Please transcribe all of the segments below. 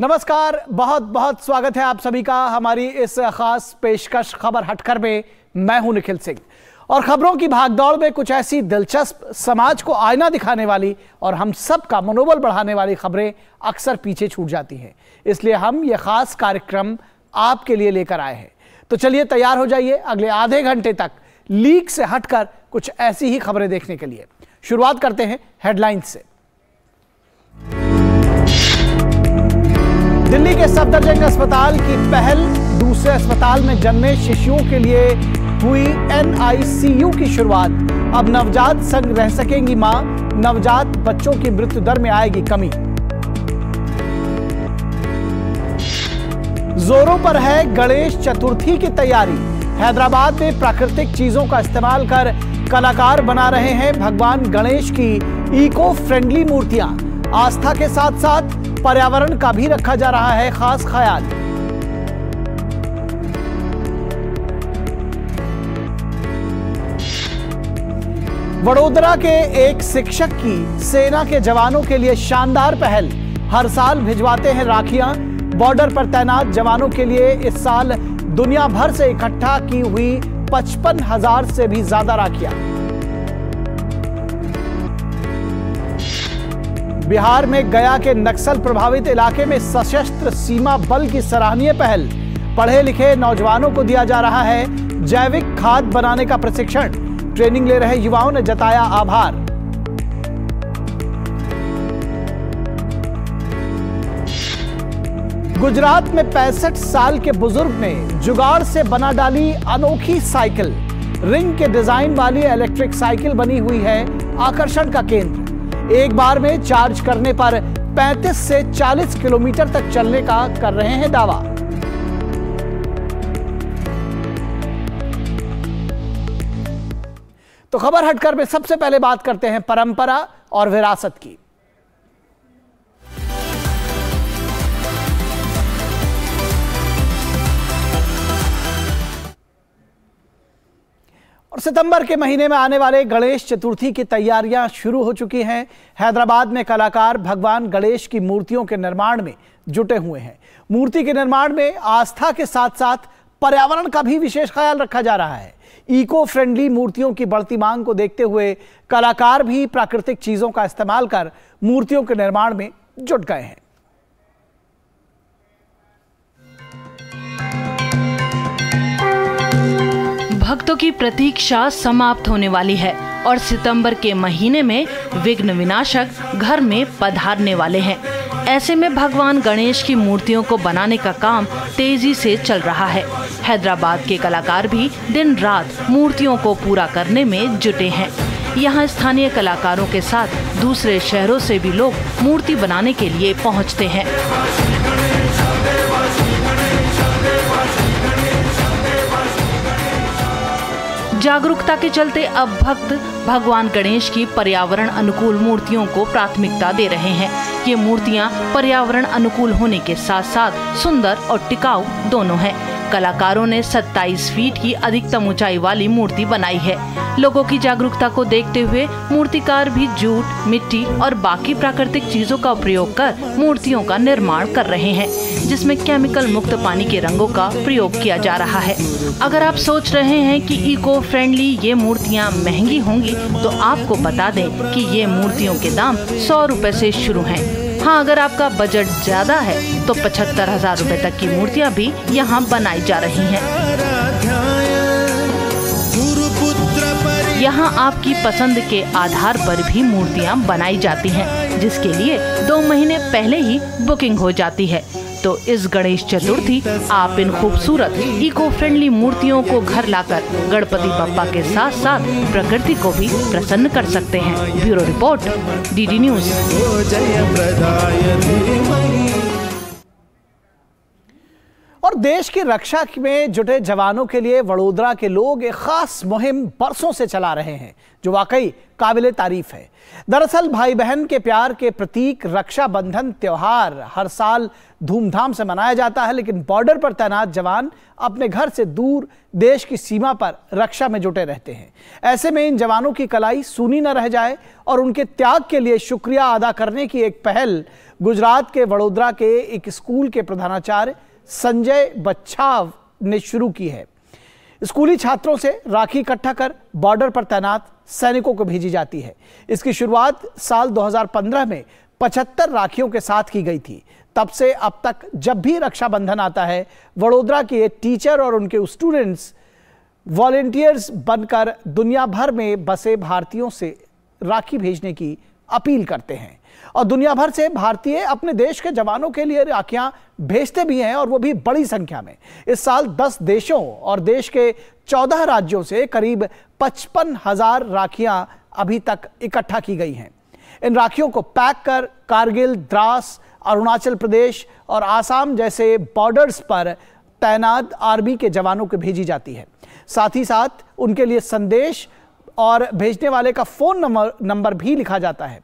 नमस्कार, बहुत बहुत स्वागत है आप सभी का हमारी इस खास पेशकश खबर हटकर में। मैं हूं निखिल सिंह और खबरों की भागदौड़ में कुछ ऐसी दिलचस्प, समाज को आईना दिखाने वाली और हम सब का मनोबल बढ़ाने वाली खबरें अक्सर पीछे छूट जाती हैं। इसलिए हम ये खास कार्यक्रम आपके लिए लेकर आए हैं। तो चलिए तैयार हो जाइए अगले आधे घंटे तक लीक से हटकर कुछ ऐसी ही खबरें देखने के लिए। शुरुआत करते हैं हेडलाइंस से। दिल्ली के सफदरजंग अस्पताल की पहल, दूसरे अस्पताल में जन्मे शिशुओं के लिए हुई NICU की शुरुआत। अब नवजात संग रह सकेंगी मां, नवजात बच्चों की मृत्यु दर में आएगी कमी। जोरों पर है गणेश चतुर्थी की तैयारी। हैदराबाद में प्राकृतिक चीजों का इस्तेमाल कर कलाकार बना रहे हैं भगवान गणेश की इको फ्रेंडली मूर्तियां। आस्था के साथ साथ पर्यावरण का भी रखा जा रहा है खास ख्याल। वडोदरा के एक शिक्षक की सेना के जवानों के लिए शानदार पहल। हर साल भिजवाते हैं राखियां। बॉर्डर पर तैनात जवानों के लिए इस साल दुनिया भर से इकट्ठा की हुई 55,000 से भी ज्यादा राखियां। बिहार में गया के नक्सल प्रभावित इलाके में सशस्त्र सीमा बल की सराहनीय पहल। पढ़े लिखे नौजवानों को दिया जा रहा है जैविक खाद बनाने का प्रशिक्षण। ट्रेनिंग ले रहे युवाओं ने जताया आभार। गुजरात में 65 साल के बुजुर्ग ने जुगाड़ से बना डाली अनोखी साइकिल। रिंग के डिजाइन वाली इलेक्ट्रिक साइकिल बनी हुई है आकर्षण का केंद्र। एक बार में चार्ज करने पर 35 से 40 किलोमीटर तक चलने का कर रहे हैं दावा। तो खबर हटकर में सबसे पहले बात करते हैं परंपरा और विरासत की। और सितंबर के महीने में आने वाले गणेश चतुर्थी की तैयारियां शुरू हो चुकी हैं। हैदराबाद में कलाकार भगवान गणेश की मूर्तियों के निर्माण में जुटे हुए हैं। मूर्ति के निर्माण में आस्था के साथ साथ पर्यावरण का भी विशेष ख्याल रखा जा रहा है। इको फ्रेंडली मूर्तियों की बढ़ती मांग को देखते हुए कलाकार भी प्राकृतिक चीजों का इस्तेमाल कर मूर्तियों के निर्माण में जुट गए हैं। भक्तों की प्रतीक्षा समाप्त होने वाली है और सितंबर के महीने में विघ्न विनाशक घर में पधारने वाले हैं। ऐसे में भगवान गणेश की मूर्तियों को बनाने का काम तेजी से चल रहा है। हैदराबाद के कलाकार भी दिन रात मूर्तियों को पूरा करने में जुटे हैं। यहाँ स्थानीय कलाकारों के साथ दूसरे शहरों से भी लोग मूर्ति बनाने के लिए पहुँचते हैं। जागरूकता के चलते अब भक्त भगवान गणेश की पर्यावरण अनुकूल मूर्तियों को प्राथमिकता दे रहे हैं। ये मूर्तियां पर्यावरण अनुकूल होने के साथ साथ सुंदर और टिकाऊ दोनों हैं। कलाकारों ने 27 फीट की अधिकतम ऊंचाई वाली मूर्ति बनाई है। लोगों की जागरूकता को देखते हुए मूर्तिकार भी जूट, मिट्टी और बाकी प्राकृतिक चीजों का प्रयोग कर मूर्तियों का निर्माण कर रहे हैं, जिसमें केमिकल मुक्त पानी के रंगों का प्रयोग किया जा रहा है। अगर आप सोच रहे हैं कि इको फ्रेंडली ये मूर्तियाँ महंगी होंगी, तो आपको बता दें कि ये मूर्तियों के दाम 100 रुपए से शुरू हैं। हाँ, अगर आपका बजट ज्यादा है तो 75,000 रुपए तक की मूर्तियाँ भी यहाँ बनाई जा रही हैं। यहाँ आपकी पसंद के आधार पर भी मूर्तियाँ बनाई जाती हैं, जिसके लिए 2 महीने पहले ही बुकिंग हो जाती है। तो इस गणेश चतुर्थी आप इन खूबसूरत इको फ्रेंडली मूर्तियों को घर लाकर गणपति बप्पा के साथ साथ प्रकृति को भी प्रसन्न कर सकते हैं। Bureau report, DD news. और और देश की रक्षा में जुटे जवानों के लिए वडोदरा के लोग एक खास मुहिम बरसों से चला रहे हैं, जो वाकई काबिले तारीफ है। दरअसल भाई बहन के प्यार के प्रतीक रक्षाबंधन त्योहार हर साल धूमधाम से मनाया जाता है, लेकिन बॉर्डर पर तैनात जवान अपने घर से दूर देश की सीमा पर रक्षा में जुटे रहते हैं। ऐसे में इन जवानों की कलाई सूनी न रह जाए और उनके त्याग के लिए शुक्रिया अदा करने की एक पहल गुजरात के वडोदरा के एक स्कूल के प्रधानाचार्य संजय बच्छाव ने शुरू की है। स्कूली छात्रों से राखी इकट्ठा कर बॉर्डर पर तैनात सैनिकों को भेजी जाती है। इसकी शुरुआत साल 2015 में 75 राखियों के साथ की गई थी। तब से अब तक जब भी रक्षाबंधन आता है, वडोदरा के टीचर और उनके स्टूडेंट्स वॉलेंटियर्स बनकर दुनिया भर में बसे भारतीयों से राखी भेजने की अपील करते हैं और दुनिया भर से भारतीय अपने देश के जवानों के लिए राखियां भेजते भी हैं, और वो भी बड़ी संख्या में। इस साल 10 देशों और देश के 14 राज्यों से करीब 55,000 राखियां अभी तक इकट्ठा की गई हैं। इन राखियों को पैक कर कारगिल, द्रास, अरुणाचल प्रदेश और आसाम जैसे बॉर्डर्स पर तैनात आर्मी के जवानों को भेजी जाती है। साथ ही साथ उनके लिए संदेश और भेजने वाले का फोन नंबर भी लिखा जाता है।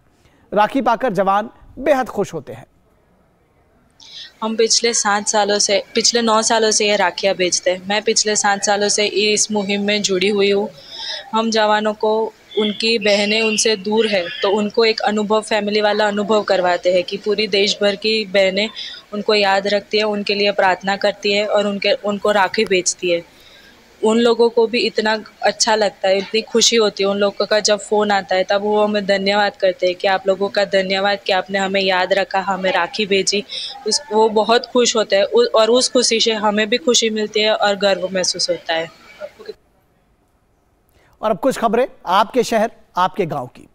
राखी पाकर जवान बेहद खुश होते हैं। हम पिछले 9 सालों से ये राखियाँ भेजते हैं। मैं पिछले 7 सालों से इस मुहिम में जुड़ी हुई हूँ। हम जवानों को उनकी बहनें उनसे दूर है तो उनको एक अनुभव, फैमिली वाला अनुभव करवाते हैं कि पूरी देश भर की बहनें उनको याद रखती है, उनके लिए प्रार्थना करती है और उनको राखी भेजती है। उन लोगों को भी इतना अच्छा लगता है, इतनी खुशी होती है उन लोगों का जब फ़ोन आता है, तब वो हमें धन्यवाद करते हैं कि आप लोगों का धन्यवाद कि आपने हमें याद रखा, हमें राखी भेजी। वो बहुत खुश होते हैं और उस खुशी से हमें भी खुशी मिलती है और गर्व महसूस होता है। और अब कुछ खबरें आपके शहर, आपके गांव की।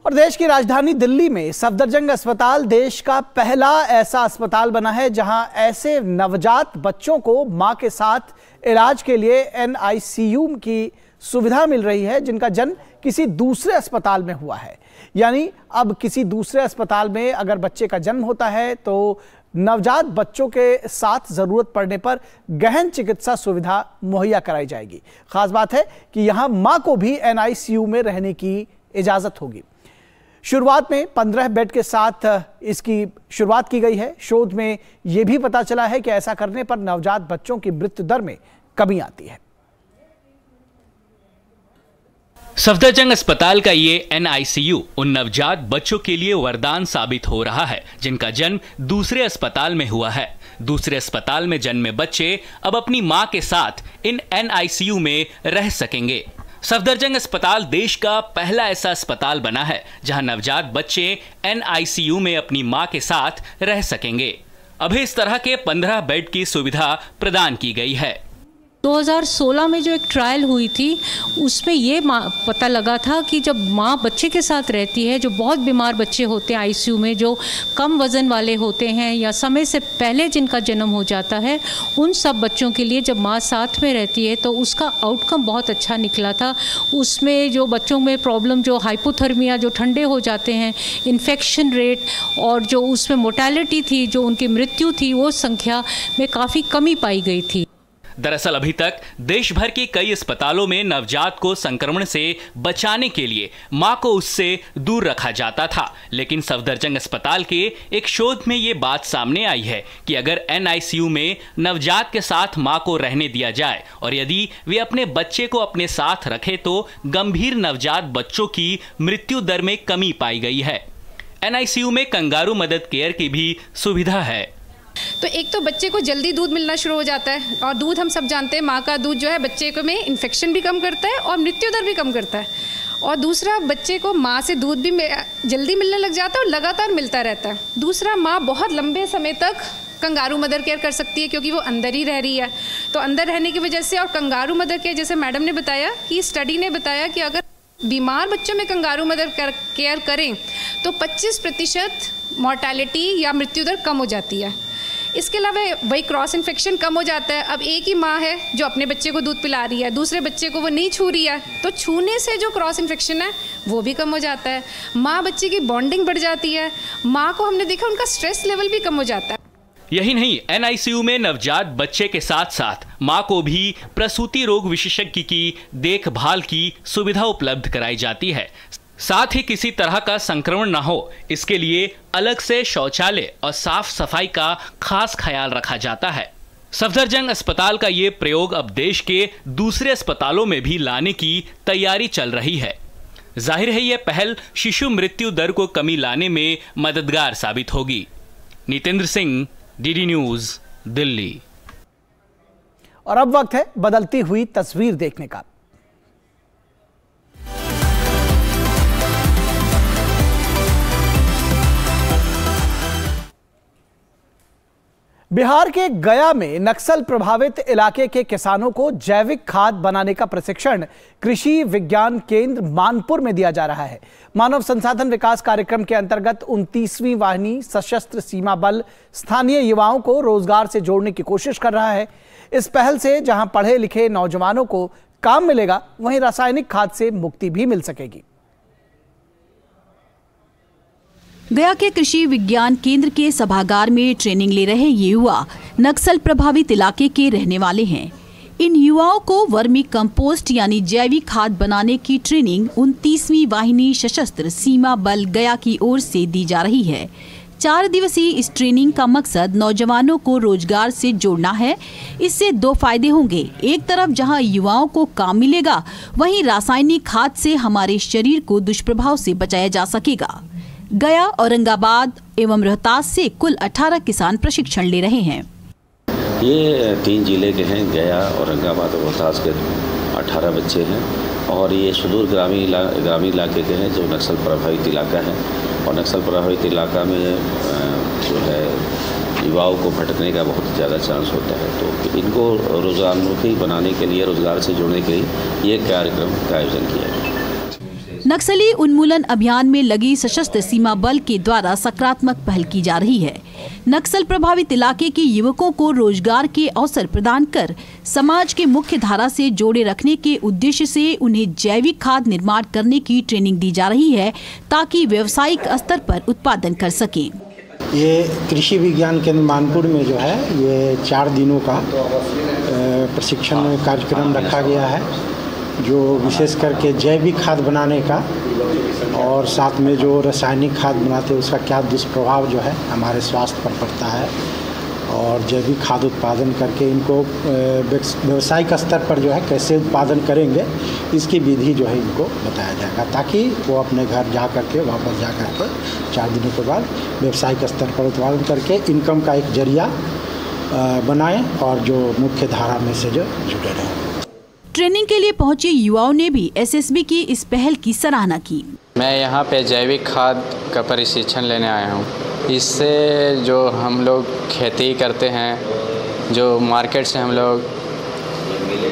और देश की राजधानी दिल्ली में सफदरजंग अस्पताल देश का पहला ऐसा अस्पताल बना है जहां ऐसे नवजात बच्चों को मां के साथ इलाज के लिए NICU की सुविधा मिल रही है, जिनका जन्म किसी दूसरे अस्पताल में हुआ है। यानी अब किसी दूसरे अस्पताल में अगर बच्चे का जन्म होता है तो नवजात बच्चों के साथ जरूरत पड़ने पर गहन चिकित्सा सुविधा मुहैया कराई जाएगी। खास बात है कि यहां मां को भी NICU में रहने की इजाजत होगी। शुरुआत में 15 बेड के साथ इसकी शुरुआत की गई है। शोध में यह भी पता चला है कि ऐसा करने पर नवजात बच्चों की मृत्यु दर में कमी आती है। सफदरजंग अस्पताल का ये NICU उन नवजात बच्चों के लिए वरदान साबित हो रहा है जिनका जन्म दूसरे अस्पताल में हुआ है। दूसरे अस्पताल में जन्मे बच्चे अब अपनी मां के साथ इन NICU में रह सकेंगे। सफदरजंग अस्पताल देश का पहला ऐसा अस्पताल बना है जहां नवजात बच्चे NICU में अपनी मां के साथ रह सकेंगे। अभी इस तरह के 15 बेड की सुविधा प्रदान की गई है। 2016 में जो एक ट्रायल हुई थी उसमें ये पता लगा था कि जब माँ बच्चे के साथ रहती है, जो बहुत बीमार बच्चे होते हैं ICU में, जो कम वज़न वाले होते हैं या समय से पहले जिनका जन्म हो जाता है, उन सब बच्चों के लिए जब माँ साथ में रहती है तो उसका आउटकम बहुत अच्छा निकला था। उसमें जो बच्चों में प्रॉब्लम, जो हाइपोथर्मिया, जो ठंडे हो जाते हैं, इन्फेक्शन रेट और जो उसमें मोर्टेलिटी थी, जो उनकी मृत्यु थी, वो संख्या में काफ़ी कमी पाई गई थी। दरअसल अभी तक देश भर के कई अस्पतालों में नवजात को संक्रमण से बचाने के लिए मां को उससे दूर रखा जाता था, लेकिन सफदरजंग अस्पताल के एक शोध में ये बात सामने आई है कि अगर NICU में नवजात के साथ मां को रहने दिया जाए और यदि वे अपने बच्चे को अपने साथ रखे तो गंभीर नवजात बच्चों की मृत्यु दर में कमी पाई गई है। NICU में कंगारू मदद केयर की भी सुविधा है। तो एक तो बच्चे को जल्दी दूध मिलना शुरू हो जाता है और दूध हम सब जानते हैं, माँ का दूध जो है बच्चे को में इन्फेक्शन भी कम करता है और मृत्यु दर भी कम करता है। और दूसरा, बच्चे को माँ से दूध भी जल्दी मिलने लग जाता है और लगातार मिलता रहता है। दूसरा, माँ बहुत लंबे समय तक कंगारू मदर केयर कर सकती है क्योंकि वो अंदर ही रह रही है। तो अंदर रहने की वजह से, और कंगारू मदर केयर जैसे मैडम ने बताया कि स्टडी ने बताया कि अगर बीमार बच्चों में कंगारू मदर केयर करें तो 25% मॉर्टेलिटी या मृत्यु दर कम हो जाती है। इसके अलावा वही क्रॉस इन्फेक्शन कम हो जाता है। अब एक ही माँ है जो अपने बच्चे को दूध पिला रही है, दूसरे बच्चे को वो नहीं छू रही है, तो छूने से जो क्रॉस इन्फेक्शन है वो भी कम हो जाता है। माँ बच्चे की बॉन्डिंग बढ़ जाती है, माँ को हमने देखा उनका स्ट्रेस लेवल भी कम हो जाता है। यही नहीं, NICU में नवजात बच्चे के साथ साथ मां को भी प्रसूति रोग विशेषज्ञ की देखभाल की सुविधा उपलब्ध कराई जाती है। साथ ही किसी तरह का संक्रमण न हो, इसके लिए अलग से शौचालय और साफ सफाई का खास ख्याल रखा जाता है। सफदरजंग अस्पताल का ये प्रयोग अब देश के दूसरे अस्पतालों में भी लाने की तैयारी चल रही है। जाहिर है ये पहल शिशु मृत्यु दर को कमी लाने में मददगार साबित होगी। Nitendra Singh, DD news, Delhi. और अब वक्त है बदलती हुई तस्वीर देखने का। बिहार के गया में नक्सल प्रभावित इलाके के किसानों को जैविक खाद बनाने का प्रशिक्षण कृषि विज्ञान केंद्र मानपुर में दिया जा रहा है। मानव संसाधन विकास कार्यक्रम के अंतर्गत 29वीं वाहिनी सशस्त्र सीमा बल स्थानीय युवाओं को रोजगार से जोड़ने की कोशिश कर रहा है। इस पहल से जहां पढ़े लिखे नौजवानों को काम मिलेगा, वहीं रासायनिक खाद से मुक्ति भी मिल सकेगी। गया के कृषि विज्ञान केंद्र के सभागार में ट्रेनिंग ले रहे ये युवा नक्सल प्रभावित इलाके के रहने वाले हैं। इन युवाओं को वर्मी कंपोस्ट यानी जैविक खाद बनाने की ट्रेनिंग 29वीं वाहिनी सशस्त्र सीमा बल गया की ओर से दी जा रही है। 4 दिवसीय इस ट्रेनिंग का मकसद नौजवानों को रोजगार से जोड़ना है। इससे 2 फायदे होंगे। एक तरफ जहां युवाओं को काम मिलेगा, वहीं रासायनिक खाद से हमारे शरीर को दुष्प्रभाव से बचाया जा सकेगा। गया, औरंगाबाद एवं रोहतास से कुल 18 किसान प्रशिक्षण ले रहे हैं। ये 3 जिले के हैं, गया, औरंगाबाद और रोहतास के 18 बच्चे हैं और ये सुदूर ग्रामीण इलाके के हैं जो नक्सल प्रभावित इलाका है। और नक्सल प्रभावित इलाका में जो है युवाओं को भटकने का बहुत ज़्यादा चांस होता है, तो इनको रोजगारोन्मुखी बनाने के लिए, रोजगार से जोड़ने के लिए ये कार्यक्रम का आयोजन किया गया। नक्सली उन्मूलन अभियान में लगी सशस्त्र सीमा बल के द्वारा सकारात्मक पहल की जा रही है। नक्सल प्रभावित इलाके के युवकों को रोजगार के अवसर प्रदान कर समाज के मुख्य धारा से जोड़े रखने के उद्देश्य से उन्हें जैविक खाद निर्माण करने की ट्रेनिंग दी जा रही है, ताकि व्यावसायिक स्तर पर उत्पादन कर सकें। ये कृषि विज्ञान केंद्र मानपुर में जो है ये 4 दिनों का प्रशिक्षण कार्यक्रम रखा गया है, जो विशेष करके जैविक खाद बनाने का और साथ में जो रासायनिक खाद बनाते हैं उसका क्या दुष्प्रभाव जो है हमारे स्वास्थ्य पर पड़ता है, और जैविक खाद उत्पादन करके इनको व्यावसायिक स्तर पर जो है कैसे उत्पादन करेंगे, इसकी विधि जो है इनको बताया जाएगा, ताकि वो अपने घर जा करके वापस जा करके 4 दिनों के बाद व्यावसायिक स्तर पर उत्पादन करके इनकम का एक जरिया बनाएं और जो मुख्य धारा में से जो जुड़े रहें। ट्रेनिंग के लिए पहुंचे युवाओं ने भी SSB की इस पहल की सराहना की। मैं यहाँ पे जैविक खाद का प्रशिक्षण लेने आया हूँ। इससे जो हम लोग खेती करते हैं, जो मार्केट से हम लोग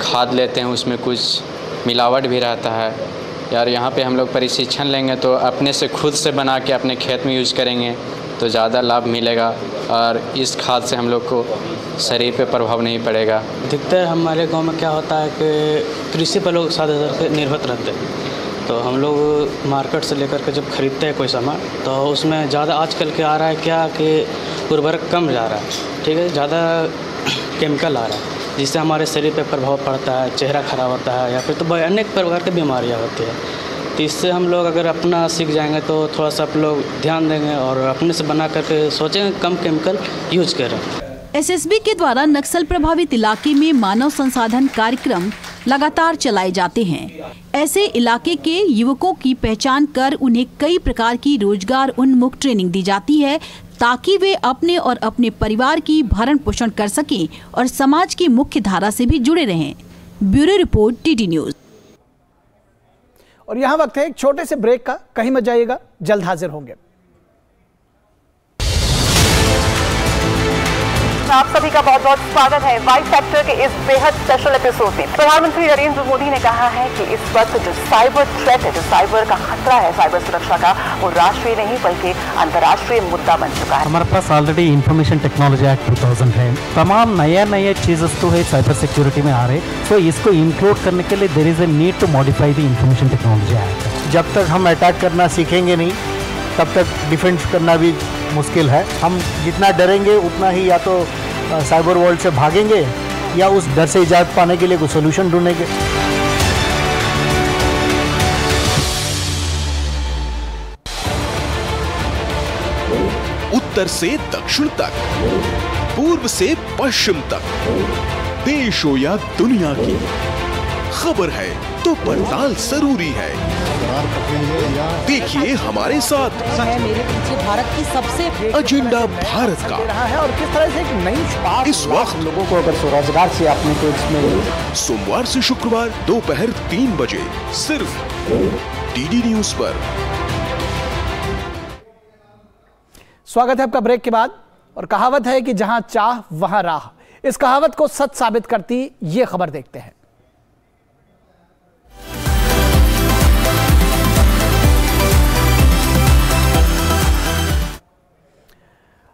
खाद लेते हैं, उसमें कुछ मिलावट भी रहता है। यार यहाँ पे हम लोग प्रशिक्षण लेंगे तो अपने से खुद से बना के अपने खेत में यूज़ करेंगे तो ज़्यादा लाभ मिलेगा, और इस खाद से हम लोग को शरीर पे प्रभाव नहीं पड़ेगा। अधिकतर हमारे गांव में क्या होता है कि कृषि पर लोग ज़्यादातर निर्भर रहते हैं, तो हम लोग मार्केट से लेकर के जब खरीदते हैं कोई सामान तो उसमें ज़्यादा आजकल के आ रहा है क्या कि उर्वरक कम जा रहा है, ठीक है, ज़्यादा केमिकल आ रहा है, जिससे हमारे शरीर पे प्रभाव पड़ता है, चेहरा खराब होता है, या फिर तो अनेक प्रकार की बीमारियाँ होती है। तो इससे हम लोग अगर अपना सीख जाएंगे तो थोड़ा सा आप लोग ध्यान देंगे और अपने से बना करके सोचेंगे कम केमिकल यूज करें। SSB के द्वारा नक्सल प्रभावित इलाके में मानव संसाधन कार्यक्रम लगातार चलाए जाते हैं। ऐसे इलाके के युवकों की पहचान कर उन्हें कई प्रकार की रोजगार उन्मुख ट्रेनिंग दी जाती है, ताकि वे अपने और अपने परिवार की भरण पोषण कर सकें और समाज की मुख्य धारा से भी जुड़े रहें। Bureau report, DD news. और यहाँ वक्त है एक छोटे से ब्रेक का, कहीं मत जाइएगा, जल्द हाजिर होंगे। आप सभी का बहुत बहुत स्वागत है वाई फैक्टर के इस बेहद स्पेशल एपिसोड में। प्रधानमंत्री नरेंद्र मोदी ने कहा है कि इस वक्त जो साइबर थ्रेट है, जो साइबर का खतरा है, साइबर सुरक्षा का, वो राष्ट्रीय नहीं बल्कि अंतर्राष्ट्रीय मुद्दा बन चुका है। हमारे पास ऑलरेडी इंफॉर्मेशन टेक्नोलॉजी एक्ट 2000 है, तमाम नए चीजें तो है साइबर सिक्योरिटी में आ रहे, तो इसको इंक्लूड करने के लिए there is a need to modify the information technology act. जब तक हम अटैक करना सीखेंगे नहीं तब तक डिफेंस करना भी मुश्किल है। हम जितना डरेंगे उतना ही या तो साइबर वर्ल्ड से भागेंगे या उस डर से इजाज़त पाने के लिए कोई सोल्यूशन ढूंढेंगे। उत्तर से दक्षिण तक, पूर्व से पश्चिम तक, देश हो या दुनिया की खबर है तो पड़ताल जरूरी है। देखिए हमारे साथ मेरे पीछे भारत की सबसे एजेंडा भारत का है और किस तरह से एक नई शुरुआत इस वक्त लोगों को अगर स्वरोजगार से आपने को इसमें सोमवार से शुक्रवार दोपहर 3 बजे सिर्फ डीडी न्यूज पर। स्वागत है आपका ब्रेक के बाद। और कहावत है कि जहां चाह वहां राह, इस कहावत को सच साबित करती ये खबर देखते हैं।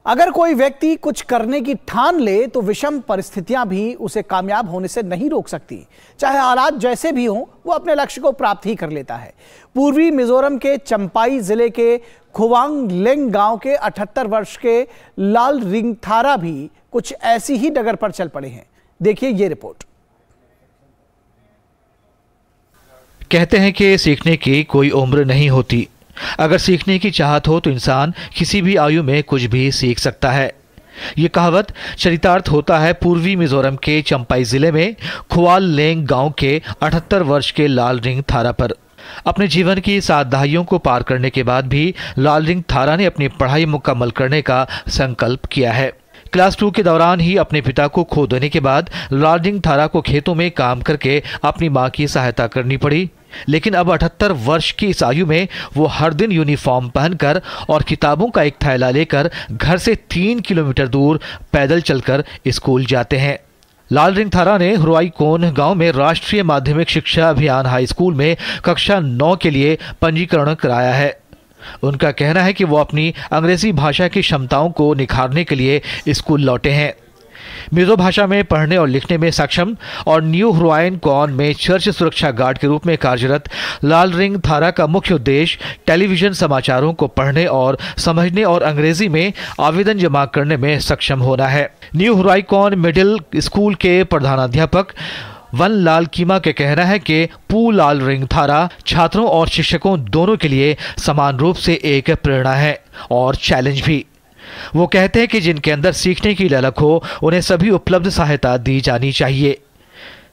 अगर कोई व्यक्ति कुछ करने की ठान ले तो विषम परिस्थितियां भी उसे कामयाब होने से नहीं रोक सकती। चाहे हालात जैसे भी हों, वो अपने लक्ष्य को प्राप्त ही कर लेता है। पूर्वी मिजोरम के चंपाई जिले के खुवांगलेंग गांव के 78 वर्ष के लाल रिंगथारा भी कुछ ऐसी ही डगर पर चल पड़े हैं। देखिए ये रिपोर्ट। कहते हैं कि सीखने की कोई उम्र नहीं होती। अगर सीखने की चाहत हो तो इंसान किसी भी आयु में कुछ भी सीख सकता है। ये कहावत चरितार्थ होता है पूर्वी मिजोरम के चंपाई जिले में खुवाललेंग गांव के 78 वर्ष के लाल रिंगथारा पर। अपने जीवन की 7 दहाइयों को पार करने के बाद भी लाल रिंगथारा ने अपनी पढ़ाई मुकम्मल करने का संकल्प किया है। क्लास 2 के दौरान ही अपने पिता को खो देने के बाद लाल रिंगथारा को खेतों में काम करके अपनी मां की सहायता करनी पड़ी। लेकिन अब 78 वर्ष की इस आयु में वो हर दिन यूनिफॉर्म पहनकर और किताबों का एक थैला लेकर घर से 3 किलोमीटर दूर पैदल चलकर स्कूल जाते हैं। लाल रिंगथारा ने हुराईकोन गांव में राष्ट्रीय माध्यमिक शिक्षा अभियान हाई स्कूल में कक्षा 9 के लिए पंजीकरण कराया है। उनका कहना है कि वो अपनी अंग्रेजी भाषा की क्षमताओं को निखारने के लिए स्कूल लौटे हैं। मिजो भाषा में पढ़ने और लिखने में सक्षम और न्यू हुराईकोन में चर्च सुरक्षा गार्ड के रूप में कार्यरत लाल रिंगथारा का मुख्य उद्देश्य टेलीविजन समाचारों को पढ़ने और समझने और अंग्रेजी में आवेदन जमा करने में सक्षम होना है। न्यू हुराईकोन मिडिल स्कूल के प्रधानाध्यापक वन लाल कीमा के कहना है कि पू लाल रिंगथारा छात्रों और शिक्षकों दोनों के लिए समान रूप से एक प्रेरणा है और चैलेंज भी। वो कहते हैं कि जिनके अंदर सीखने की ललक हो उन्हें सभी उपलब्ध सहायता दी जानी चाहिए।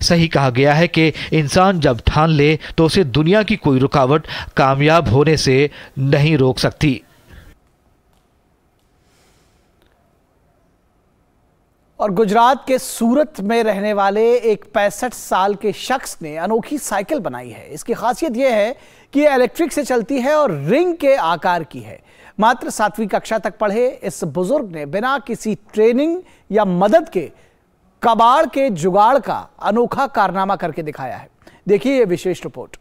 सही कहा गया है कि इंसान जब ठान ले तो उसे दुनिया की कोई रुकावट कामयाब होने से नहीं रोक सकती। और गुजरात के सूरत में रहने वाले एक 65 साल के शख्स ने अनोखी साइकिल बनाई है। इसकी खासियत यह है कि ये इलेक्ट्रिक से चलती है और रिंग के आकार की है। मात्र 7वीं कक्षा तक पढ़े इस बुजुर्ग ने बिना किसी ट्रेनिंग या मदद के कबाड़ के जुगाड़ का अनोखा कारनामा करके दिखाया है। देखिए ये विशेष रिपोर्ट।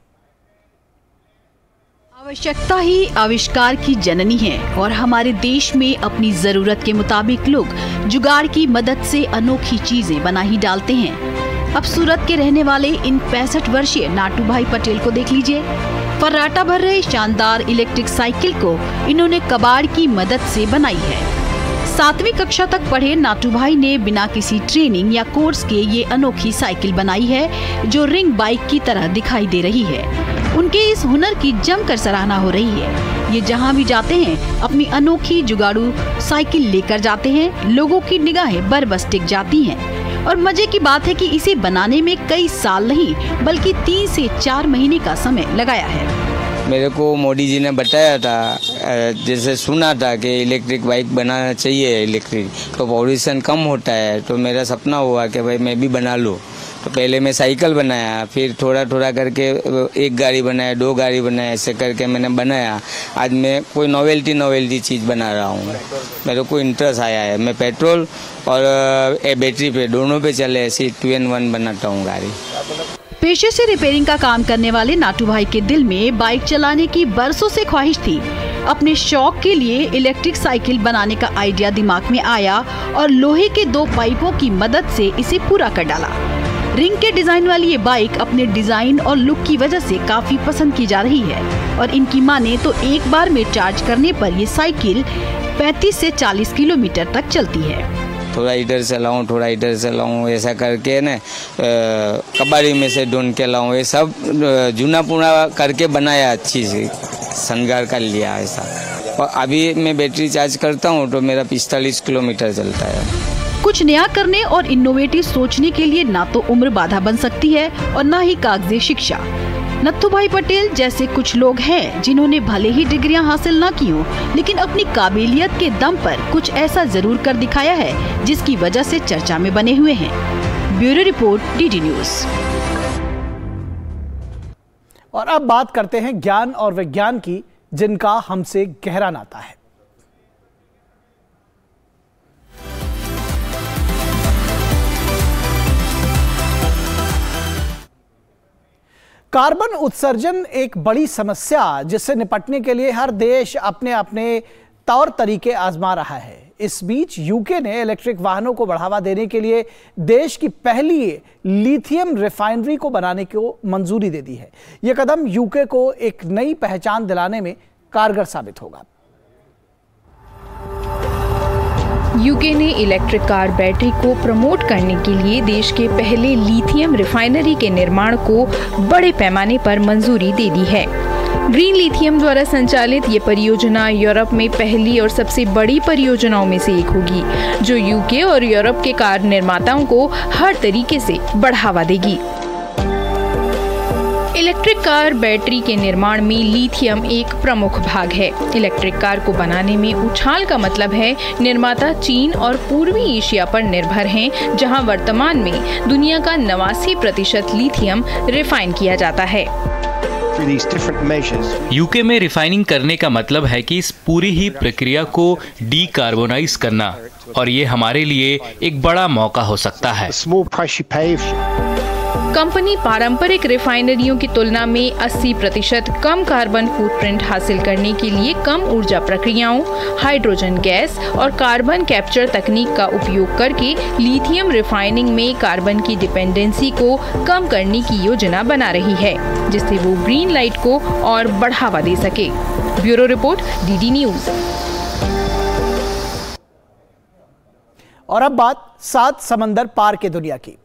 आवश्यकता ही आविष्कार की जननी है और हमारे देश में अपनी जरूरत के मुताबिक लोग जुगाड़ की मदद से अनोखी चीजें बना ही डालते हैं। अब सूरत के रहने वाले इन 65 वर्षीय नाटू भाई पटेल को देख लीजिए। फर्राटा भर रहे शानदार इलेक्ट्रिक साइकिल को इन्होंने कबाड़ की मदद से बनाई है। 7वीं कक्षा तक पढ़े नाटू भाई ने बिना किसी ट्रेनिंग या कोर्स के ये अनोखी साइकिल बनाई है जो रिंग बाइक की तरह दिखाई दे रही है। उनके इस हुनर की जमकर सराहना हो रही है। ये जहां भी जाते हैं अपनी अनोखी जुगाड़ू साइकिल लेकर जाते हैं। लोगों की निगाहें बरबस टिक जाती हैं। और मजे की बात है कि इसे बनाने में कई साल नहीं बल्कि 3 से 4 महीने का समय लगाया है। मेरे को मोदी जी ने बताया था, जैसे सुना था कि इलेक्ट्रिक बाइक बनाना चाहिए इलेक्ट्रिक, तो पॉल्यूशन कम होता है। तो मेरा सपना हुआ कि भाई मैं भी बना लूँ। तो पहले मैं साइकिल बनाया, फिर थोड़ा थोड़ा करके 1 गाड़ी बनाया, 2 गाड़ी बनाया, ऐसे करके मैंने बनाया। आज मैं कोई नोवेल्टी चीज़ बना रहा हूँ। मेरे को इंटरेस्ट आया है। मैं पेट्रोल और बैटरी पे दोनों पे चले ऐसी 2-in-1 बनाता हूँ गाड़ी। पेशे से रिपेयरिंग का काम करने वाले नाटू भाई के दिल में बाइक चलाने की बरसों से ख्वाहिश थी। अपने शौक के लिए इलेक्ट्रिक साइकिल बनाने का आइडिया दिमाग में आया और लोहे के 2 पाइपों की मदद से इसे पूरा कर डाला। रिंग के डिजाइन वाली ये बाइक अपने डिजाइन और लुक की वजह से काफी पसंद की जा रही है और इनकी माने तो एक बार में चार्ज करने पर ये साइकिल 35 से 40 किलोमीटर तक चलती है। थोड़ा इधर से लाऊं, थोड़ा इधर से लाऊं, ऐसा करके ना कबाड़ी में से ढूंढ के लाऊं, ये सब जूना पूरा करके बनाया, अच्छी से श्रृंगार कर लिया ऐसा। और अभी मैं बैटरी चार्ज करता हूं तो मेरा 45 किलोमीटर चलता है। कुछ नया करने और इनोवेटिव सोचने के लिए ना तो उम्र बाधा बन सकती है और ना ही कागजी शिक्षा। नत्थू भाई पटेल जैसे कुछ लोग हैं जिन्होंने भले ही डिग्रियां हासिल ना की हो, लेकिन अपनी काबिलियत के दम पर कुछ ऐसा जरूर कर दिखाया है जिसकी वजह से चर्चा में बने हुए हैं। Bureau report, DD news. और अब बात करते हैं ज्ञान और विज्ञान की, जिनका हमसे गहरा नाता है। कार्बन उत्सर्जन एक बड़ी समस्या जिससे निपटने के लिए हर देश अपने अपने तौर तरीके आजमा रहा है। इस बीच यूके ने इलेक्ट्रिक वाहनों को बढ़ावा देने के लिए देश की पहली लिथियम रिफाइनरी को बनाने को मंजूरी दे दी है। यह कदम यूके को एक नई पहचान दिलाने में कारगर साबित होगा। यूके ने इलेक्ट्रिक कार बैटरी को प्रमोट करने के लिए देश के पहले लिथियम रिफाइनरी के निर्माण को बड़े पैमाने पर मंजूरी दे दी है। ग्रीन लिथियम द्वारा संचालित ये परियोजना यूरोप में पहली और सबसे बड़ी परियोजनाओं में से एक होगी, जो यूके और यूरोप के कार निर्माताओं को हर तरीके से बढ़ावा देगी। इलेक्ट्रिक कार बैटरी के निर्माण में लिथियम एक प्रमुख भाग है। इलेक्ट्रिक कार को बनाने में उछाल का मतलब है निर्माता चीन और पूर्वी एशिया पर निर्भर हैं, जहां वर्तमान में दुनिया का 89% लिथियम रिफाइन किया जाता है। यूके में रिफाइनिंग करने का मतलब है कि इस पूरी ही प्रक्रिया को डीकार्बोनाइज करना, और ये हमारे लिए एक बड़ा मौका हो सकता है। कंपनी पारंपरिक रिफाइनरियों की तुलना में 80% कम कार्बन फुटप्रिंट हासिल करने के लिए कम ऊर्जा प्रक्रियाओं, हाइड्रोजन गैस और कार्बन कैप्चर तकनीक का उपयोग करके लिथियम रिफाइनिंग में कार्बन की डिपेंडेंसी को कम करने की योजना बना रही है, जिससे वो ग्रीन लाइट को और बढ़ावा दे सके। Bureau report, DD news. और अब बात 7 समंदर पार के दुनिया की।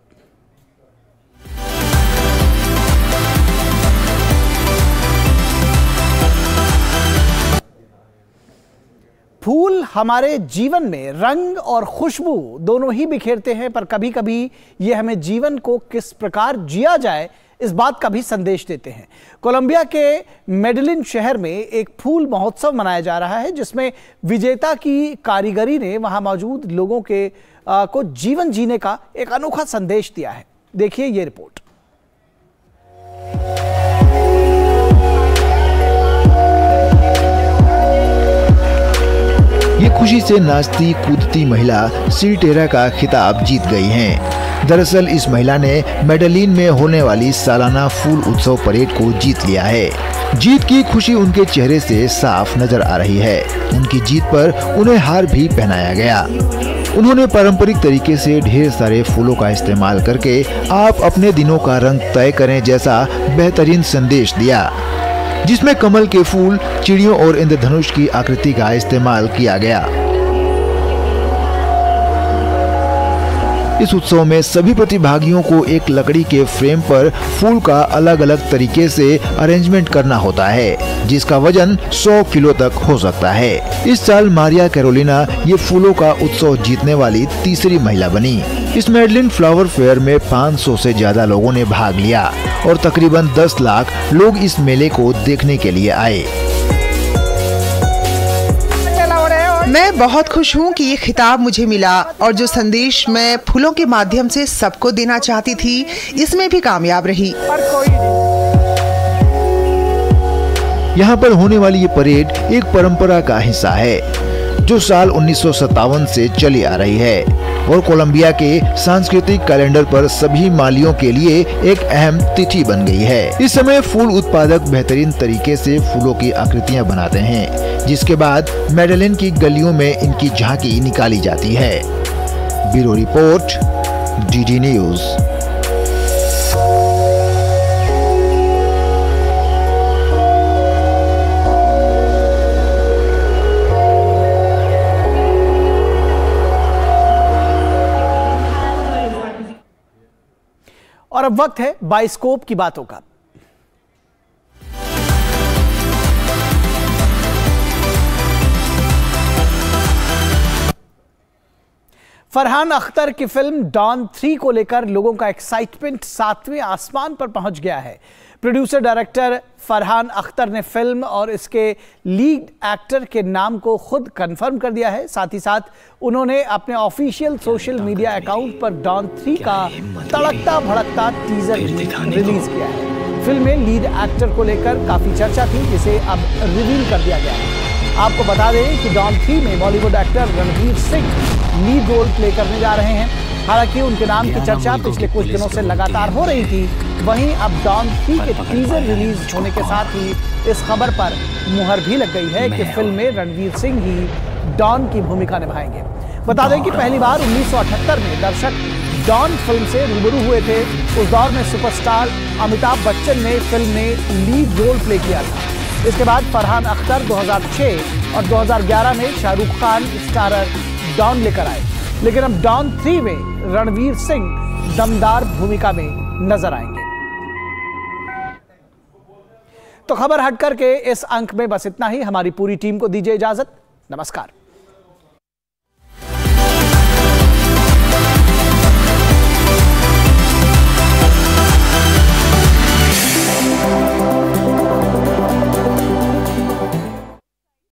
फूल हमारे जीवन में रंग और खुशबू दोनों ही बिखेरते हैं, पर कभी कभी ये हमें जीवन को किस प्रकार जिया जाए इस बात का भी संदेश देते हैं। कोलंबिया के मेडेलिन शहर में एक फूल महोत्सव मनाया जा रहा है, जिसमें विजेता की कारीगरी ने वहां मौजूद लोगों के को जीवन जीने का एक अनोखा संदेश दिया है। देखिए ये रिपोर्ट। ये खुशी से नाचती कूदती महिला सिलटेरा का खिताब जीत गई हैं। दरअसल इस महिला ने मेडेलिन में होने वाली सालाना फूल उत्सव परेड को जीत लिया है। जीत की खुशी उनके चेहरे से साफ नजर आ रही है। उनकी जीत पर उन्हें हार भी पहनाया गया। उन्होंने पारंपरिक तरीके से ढेर सारे फूलों का इस्तेमाल करके आप अपने दिनों का रंग तय करें जैसा बेहतरीन संदेश दिया, जिसमें कमल के फूल, चिड़ियों और इंद्रधनुष की आकृति का इस्तेमाल किया गया। इस उत्सव में सभी प्रतिभागियों को एक लकड़ी के फ्रेम पर फूल का अलग अलग तरीके से अरेंजमेंट करना होता है, जिसका वजन 100 किलो तक हो सकता है। इस साल मारिया कैरोलिना ये फूलों का उत्सव जीतने वाली तीसरी महिला बनी। इस मेडेलिन फ्लावर फेयर में 500 से ज्यादा लोगों ने भाग लिया और तकरीबन 10 लाख लोग इस मेले को देखने के लिए आए। मैं बहुत खुश हूँ कि ये खिताब मुझे मिला और जो संदेश मैं फूलों के माध्यम से सबको देना चाहती थी, इसमें भी कामयाब रही। यहाँ पर होने वाली ये परेड एक परंपरा का हिस्सा है जो साल 1957 से चली आ रही है और कोलंबिया के सांस्कृतिक कैलेंडर पर सभी मालियों के लिए एक अहम तिथि बन गई है। इस समय फूल उत्पादक बेहतरीन तरीके से फूलों की आकृतियां बनाते हैं, जिसके बाद मेडेलिन की गलियों में इनकी झांकी निकाली जाती है। Bureau report, DD news. और अब वक्त है बाइस्कोप की बातों का। फरहान अख्तर की फिल्म डॉन 3 को लेकर लोगों का एक्साइटमेंट 7वें आसमान पर पहुंच गया है। प्रोड्यूसर डायरेक्टर फरहान अख्तर ने फिल्म और इसके लीड एक्टर के नाम को खुद कंफर्म कर दिया है। साथ ही साथ उन्होंने अपने ऑफिशियल सोशल मीडिया अकाउंट पर डॉन 3 का तड़कता भड़कता टीजर रिलीज किया है। फिल्म में लीड एक्टर को लेकर काफी चर्चा थी, जिसे अब रिवील कर दिया गया है। आपको बता दें कि डॉन 3 में Bollywood actor Ranveer Singh lead role play करने जा रहे हैं। हालांकि उनके नाम की चर्चा पिछले कुछ दिनों से लगातार हो रही थी। वहीं अब डॉन 3 के टीजर रिलीज होने के साथ ही इस खबर पर मुहर भी लग गई है कि फिल्म में रणवीर सिंह ही डॉन की भूमिका निभाएंगे। बता दें कि पहली बार 1978 में दर्शक डॉन फिल्म से रूबरू हुए थे। उस दौर में सुपरस्टार अमिताभ बच्चन ने फिल्म में लीड रोल प्ले किया था। इसके बाद फरहान अख्तर 2006 और 2011 में शाहरुख खान स्टारर डॉन लेकर आए, लेकिन अब डॉन 3 में रणवीर सिंह दमदार भूमिका में नजर आएंगे। तो खबर हटकर के इस अंक में बस इतना ही। हमारी पूरी टीम को दीजिए इजाजत। नमस्कार।